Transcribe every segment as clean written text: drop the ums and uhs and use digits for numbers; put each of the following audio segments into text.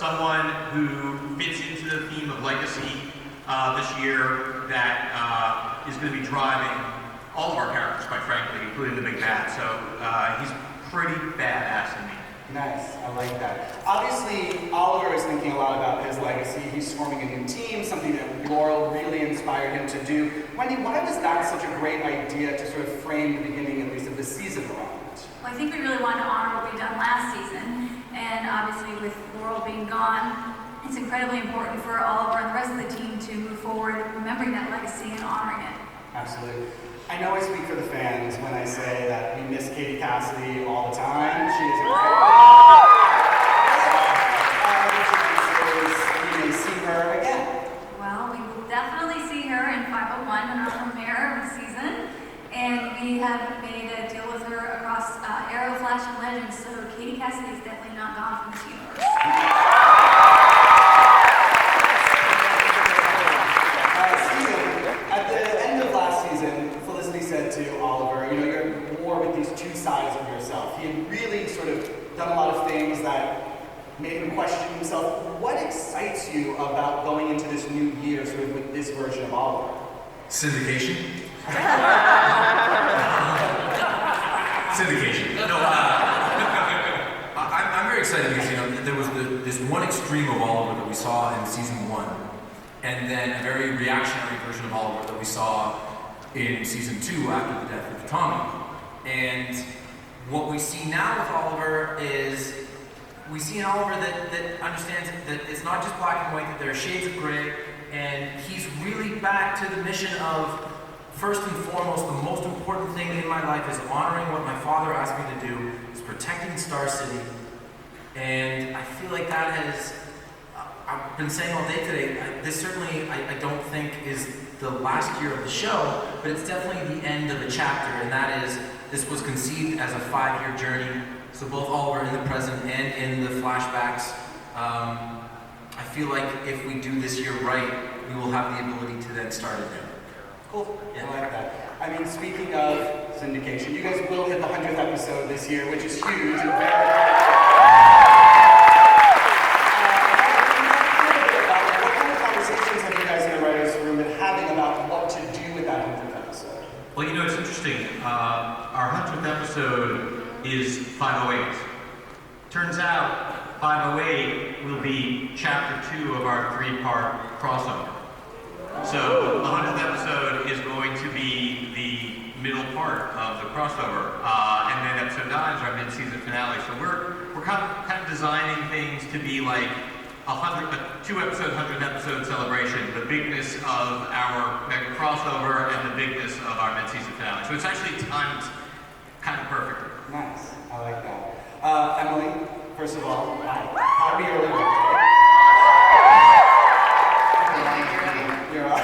someone who fits into the theme of legacy this year that is going to be driving all of our characters, quite frankly, including the big bad. So he's pretty badass in me. Nice, I like that. Obviously, Oliver is thinking a lot about his legacy. He's forming a new team, something that Laurel really inspired him to do. Wendy, why was that such a great idea to sort of frame the beginning, at least, of the season around? Well, I think we really wanted to honor what we've done last season, and obviously with Laurel being gone, it's incredibly important for Oliver and the rest of the team to move forward, remembering that legacy and honoring it. Absolutely. I know I speak for the fans when I say that we miss Katie Cassidy all the time. She is incredible. We may see her again. Well, we will definitely see her in 501 in our premiere of the season, and we have made a deal with her across Arrow, Flash, and Legends, so Katie Cassidy is definitely not gone from this universe. At the end of last season, Felicity said to Oliver, you know, you're at war with these two sides of yourself. He had really sort of done a lot of things that made him question himself. What excites you about going into this new year sort of with this version of Oliver? Syndication. Syndication. No, I'm very excited because, you know, there was this one extreme of Oliver that we saw in season 1, and then a very reactionary version of Oliver that we saw in season 2 after the death of Tommy. And what we see now with Oliver is we see an Oliver that understands that it's not just black and white, that there are shades of gray, and he's really back to the mission of, first and foremost, the most important thing in my life is honoring what my father asked me to do, is protecting Star City. And I feel like that has, I've been saying all day today, this certainly I don't think is the last year of the show, but it's definitely the end of a chapter, and that is, this was conceived as a 5-year journey. So both Oliver in the present and in the flashbacks, I feel like if we do this year right, we will have the ability to then start it new. Cool. Yeah. I like that. I mean, speaking of syndication, you guys will hit the 100th episode this year, which is huge and very what kind of conversations have you guys in the writers' room been having about what to do with that 100th episode? Well, you know, it's interesting. Our 100th episode is 508. Turns out 508 will be chapter 2 of our 3-part crossover. So the 100th episode is going to be the middle part of the crossover, and then episode 9 is our mid-season finale. So we're kind of designing things to be like a 2-episode, 100-episode celebration, the bigness of our mega crossover and the bigness of our mid-season finale. So it's actually timed kind of perfectly. Nice, I like that. Emily, first of all, happy early birthday. You're on.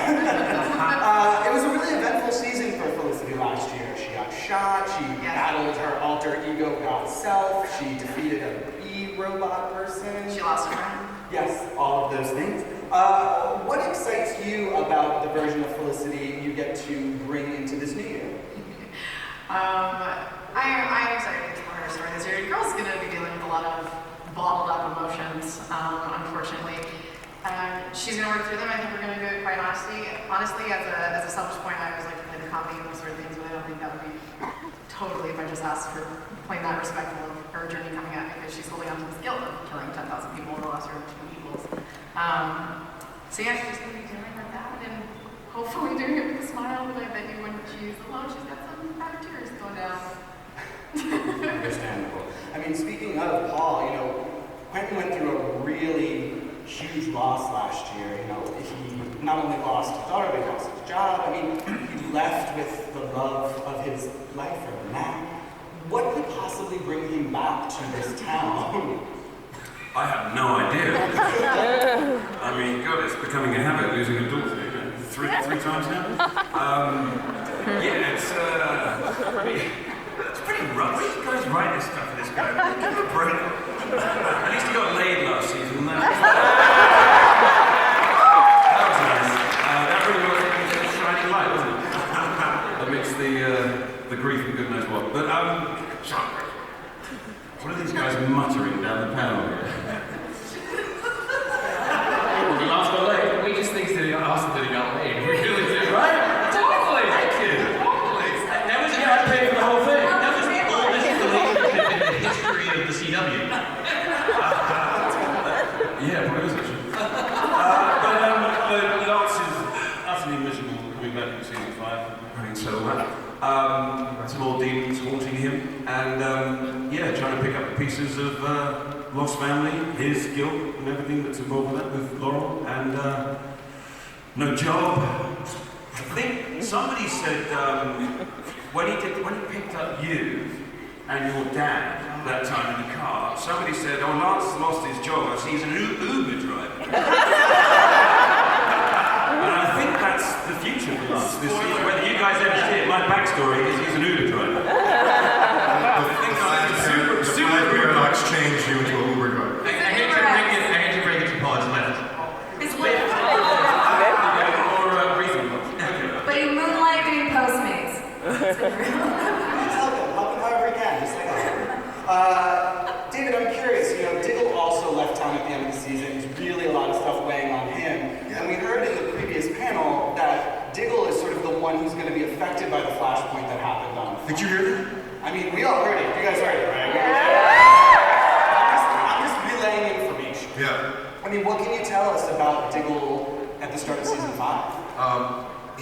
It was a really eventful season for Felicity last year. She got shot, she battled her alter ego god self, she defeated a bee robot person. She lost a friend. Yes, all of those things. What excites you about the version of Felicity you get to bring into this new year? I'm excited to tell her story this year. The girl's going to be dealing with a lot of bottled up emotions, unfortunately. She's going to work through them. I think we're going to do it quite honestly. Honestly, as a selfish point, I always like to play the comedy and those sort of things, but I don't think that would be totally if I just asked her playing that respectful of her journey coming out, because she's holding on to this guilt of killing 10,000 people in the last year of 2 equals. So yeah, she's going to be dealing with that and hopefully doing it with a smile, but I bet you when she's alone, she's got some bad tears going down. Understandable. I mean, speaking of Paul, you know, Quentin went through a really huge loss last year. You know, he not only lost his daughter, but he lost his job. I mean, he left with the love of his life for Matt. What could possibly bring him back to this town? I have no idea. I mean, God, it's becoming a habit losing a daughter. Three times now? Yeah, it's pretty rough. Where did you guys write this stuff for this guy? Give him a break. At least he got laid last season. That was nice. That really was a shining light, wasn't it? Amidst the grief and good knows what. But, what are these guys muttering down the panel here? season 5, having said all that. Some more demons haunting him, and yeah, trying to pick up the pieces of lost family, his guilt, and everything that's involved with that, with Laurel, and no job. I think somebody said when he picked up you and your dad that time in the car, somebody said, "Oh, Lance lost his job. I see he's an Uber driver." And I think that's the future for Lance this season. Whether you guys ever see it, my backstory is he's an Uber driver. I think I'm super paradox changed you into a Uber driver. I hate to break it to Paul, it's left. It's lit. But you moonlight doing Postmates. Help him however he can, just like that. David, I'm curious, Diggle also left town at the end of the season. There's really a lot of stuff weighing on him. And we heard in the previous panel that Diggle is sort of the one who's going to be affected by the flashpoint that happened on. Did you hear that? I mean, we all heard it. You guys heard it, right? I'm just relaying information. Yeah. I mean, what can you tell us about Diggle at the start of season 5?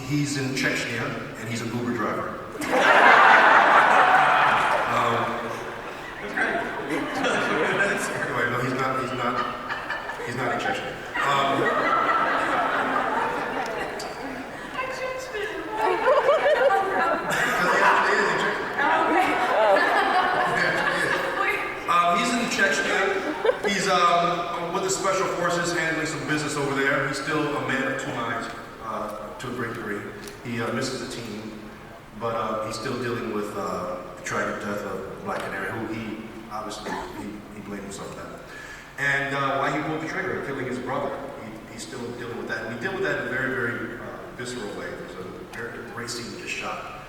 He's in Chechnya, and he's an Uber driver. Anyway, no, he's not in Chechnya. He's in Chechnya. He's with the special forces handling some business over there. He's still a man of two minds to a great degree. He misses the team, but he's still dealing with the tragic death of Black Canary, who he obviously he blamed himself for that. And why he pulled the trigger, killing his brother. He's still dealing with that. And we deal with that in a very, very visceral way. There's a great scene just shot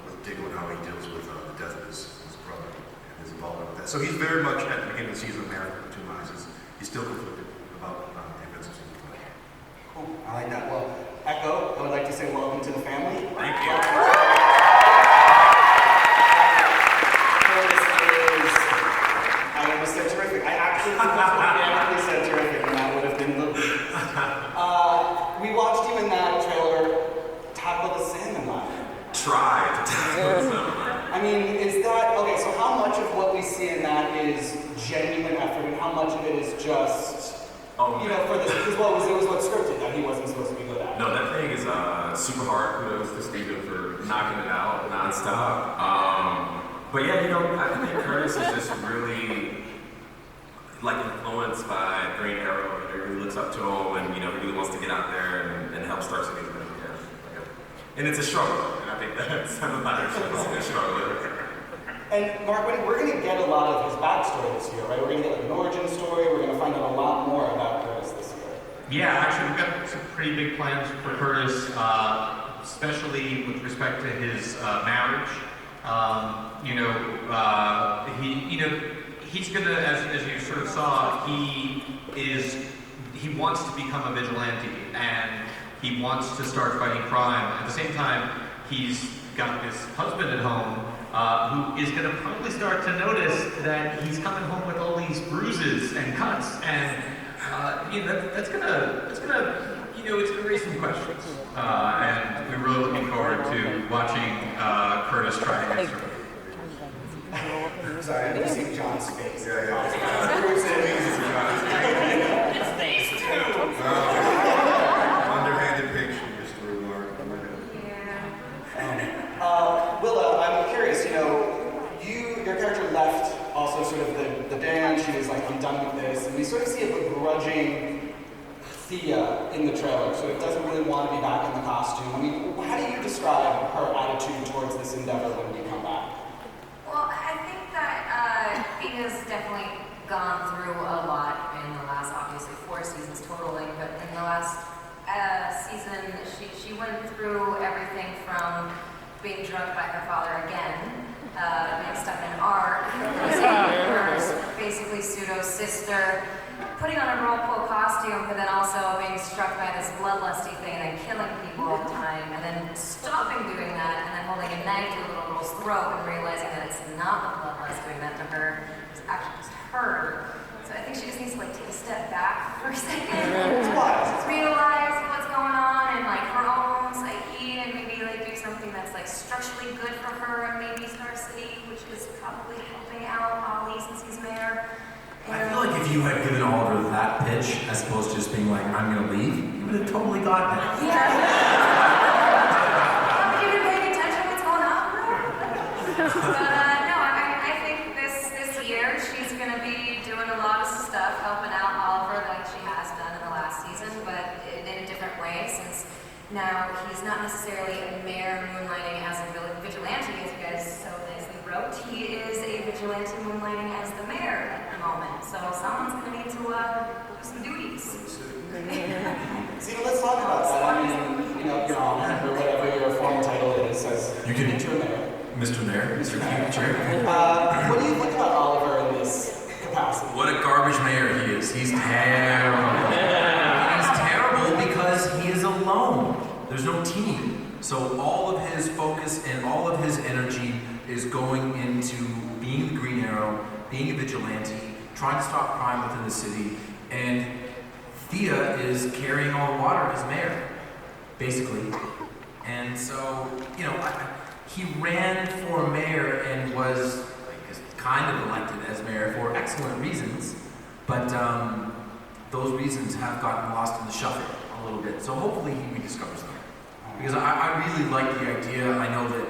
with Diggle and how he deals with the death of his brother and his involvement with that. So he's very much at the beginning of the season, a man of two minds. He's still conflicted about the events of season 5. Cool. I like that. Well, Echo, I would like to say welcome to the family. Thank you. I almost said terrific. I actually organically said terrific, and that would have been the we watched you in that trailer tackle the salmon line. Try to tackle them. I mean, is that okay? So how much of what we see in that is genuine effort, and how much of it is just for this? Because it was what scripted that he wasn't supposed to be good at. No, that thing is super hard. Kudos to Steven for knocking it out nonstop. But yeah, I think Curtis is just really influenced by Green Arrow. He really looks up to him, and really wants to get out there and help start something. And it's a struggle, and I think that's a lot of a struggle. And Mark, we're going to get a lot of his backstory this year, right? We're going to get an origin story. We're going to find out a lot more about Curtis this year. Yeah, actually, we've got some pretty big plans for Curtis, especially with respect to his marriage. He's gonna, as you sort of saw, he wants to become a vigilante, and he wants to start fighting crime. At the same time, he's got this husband at home who is going to probably start to notice that he's coming home with all these bruises and cuts, and it's gonna raise some questions. And we're really looking forward to watching Curtis try to answer. Sorry, I'm seeing John's face. Underhanded pitch, just a remark. Willa, I'm curious, your character left also sort of the band. She was like, I'm done with this. And we sort of see a begrudging Thea in the trailer, so it doesn't really want to be back in the costume. I mean, how do you describe her attitude towards this endeavor when you come back? Well, I think that Thea's definitely gone through a lot in the last, obviously, 4 seasons totaling, but in the last season, she went through everything from being drugged by her father again, mixed up in art, her basically pseudo-sister, putting on a role-play costume, but then also being struck by this bloodlusty thing and then killing people all the time, and then stopping doing that, and then holding a knife to a little girl's throat and realizing that it's not the bloodlust doing that to her, it's actually just her. So I think she just needs to take a step back for a second, realize what's going on and her own psyche, and maybe like do something that's like structurally good for her and maybe Star City, which is probably helping out Ollie since he's mayor. I feel like if you had given Oliver that pitch, as opposed to just being like, I'm gonna leave, he would have totally gotten it. Yeah. Have you been paying attention to what's going on? But no, I think this year she's gonna be doing a lot of stuff, helping out Oliver like she has done in the last season, but in a different way since now he's not necessarily a mayor moonlighting as a vigilante, as you guys so nicely wrote. He is a vigilante moonlighting as the mayor at the moment. So someone's going to need to do some duties. See, let's talk about that. I mean, your honor, or whatever your formal title is, as You can- interim mayor. Mr. Mayor, Mr. Mayor. Chair. What do you think about Oliver in this capacity? What a garbage mayor he is. He's terrible. He's terrible because he is alone. There's no team. So all of his focus and all of his energy is going into being the Green Arrow, being a vigilante, trying to stop crime within the city, and Thea is carrying all the water as mayor, basically. And so, he ran for mayor and was kind of elected as mayor for excellent reasons, but those reasons have gotten lost in the shuffle a little bit. So hopefully he rediscovers them. Because I really like the idea. I know that,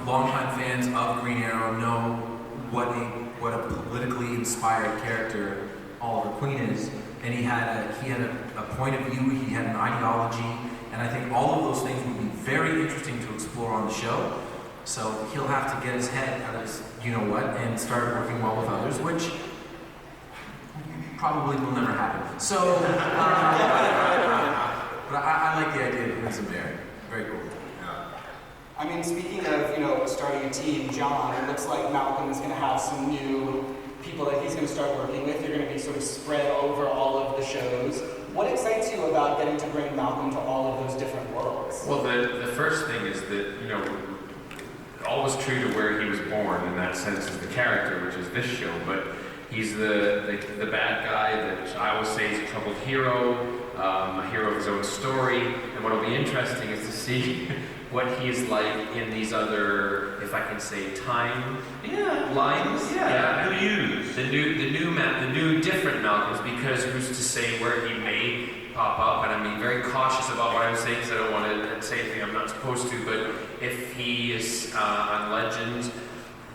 longtime fans of Green Arrow know what a politically inspired character Oliver Queen is, and he had a point of view. He had an ideology, and I think all of those things would be very interesting to explore on the show. So he'll have to get his head out of his and start working well with others, which probably will never happen. So, but I like the idea of him as a mayor. Very cool. I mean, speaking of, starting a team, John, it looks like Malcolm is going to have some new people that he's going to start working with. You're going to be sort of spread over all of the shows. What excites you about getting to bring Malcolm to all of those different worlds? Well, the first thing is that, always true to where he was born in that sense as the character, which is this show, but he's the bad guy that I always say is a troubled hero, a hero of his own story, and what'll be interesting is to see what he's like in these other, if I can say, time lines. The new different Malcolms, because who's to say where he may pop up, and I'm being very cautious about what I'm saying because I don't want to say anything I'm not supposed to, but if he is on Legend,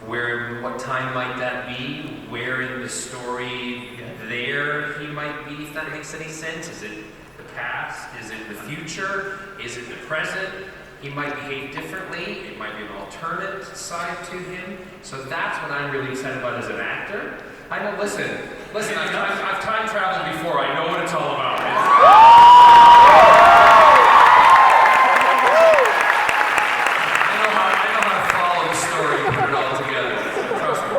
what time might that be? Where in the story there he might be, if that makes any sense? Is it the past? Is it the future? Is it the present? He might behave differently. It might be an alternate side to him. So that's what I'm really excited about as an actor. I know, listen, I've time traveled before. I know what it's all about. I know how to follow the story and put it all together. Trust me.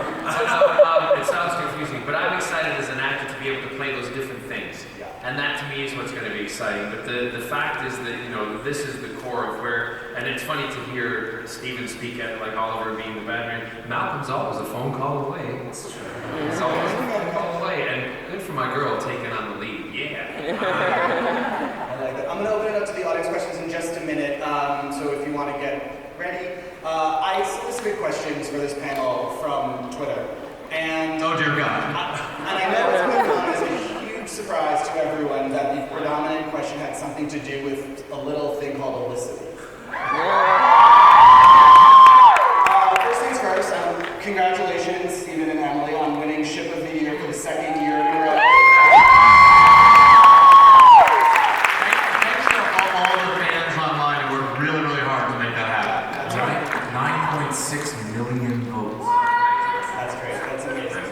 It sounds confusing, but I'm excited as an actor to be able to play those different things. And that to me is what's going to be exciting. But the fact is that, this is the core of where, and it's funny to hear Stephen speak at like Oliver being the bad man. Malcolm's always a phone call away. It's true. It's always a phone call away. And good for my girl taking on the lead. Yeah. I like that. I'm going to open it up to the audience questions in just a minute. So if you want to get ready. I solicited questions for this panel from Twitter. And Oh dear God. And I know it's going to come as a huge surprise to everyone that the predominant question had something to do with a little thing called olicity. First things first, congratulations, Stephen and Emily, on winning Ship of the Year for the second year in a row. Thanks to all the fans online who worked really, really hard to make that happen. That's right. 9.6 million votes. That's great. That's amazing.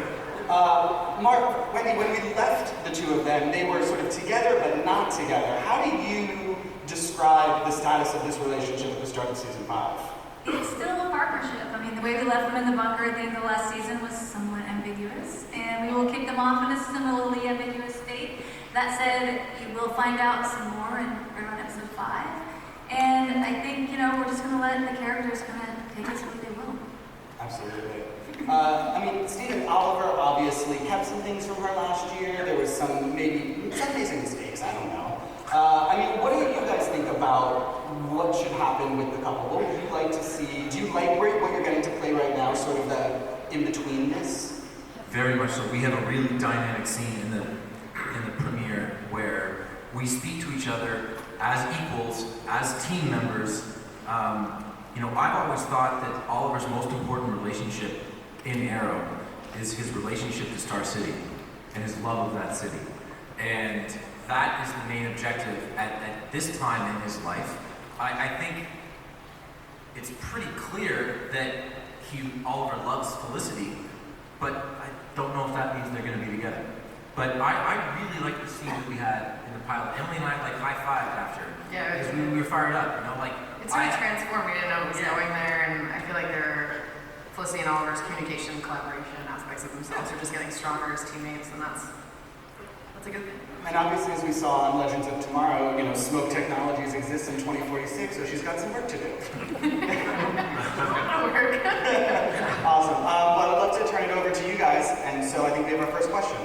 Mark, Wendy, when we left the two of them, they were sort of together but not together. How do you describe the status of this relationship at the start of season 5? It's still a partnership. I mean, the way we left them in the bunker at the end of last season was somewhat ambiguous, and we will kick them off in a similarly ambiguous state. That said, you will find out some more around episode 5. And I think, we're just going to let the characters kind of take us where they will. Absolutely. Stephen, Oliver obviously kept some things from her last year. There was some basic mistakes, I don't know. What do you guys think about what should happen with the couple? What would you like to see? Do you like what you're getting to play right now, sort of the in-betweenness? Very much so. We have a really dynamic scene in the premiere where we speak to each other as equals, as team members. I've always thought that Oliver's most important relationship in Arrow is his relationship to Star City and his love of that city. And that is the main objective at this time in his life. I think it's pretty clear that Oliver loves Felicity, but I don't know if that means they're going to be together. But I really like the scene that we had in the pilot. Emily and I high-fived after. Yeah, because we were fired up, It's really transformed. We didn't know it was going there, and I feel like Felicity and Oliver's communication, collaboration, aspects of themselves are just getting stronger as teammates, and that's a good thing. And obviously, as we saw on Legends of Tomorrow, smoke technologies exist in 2046, so she's got some work to do. Awesome. Well, I'd love to turn it over to you guys, and so I think we have our first question.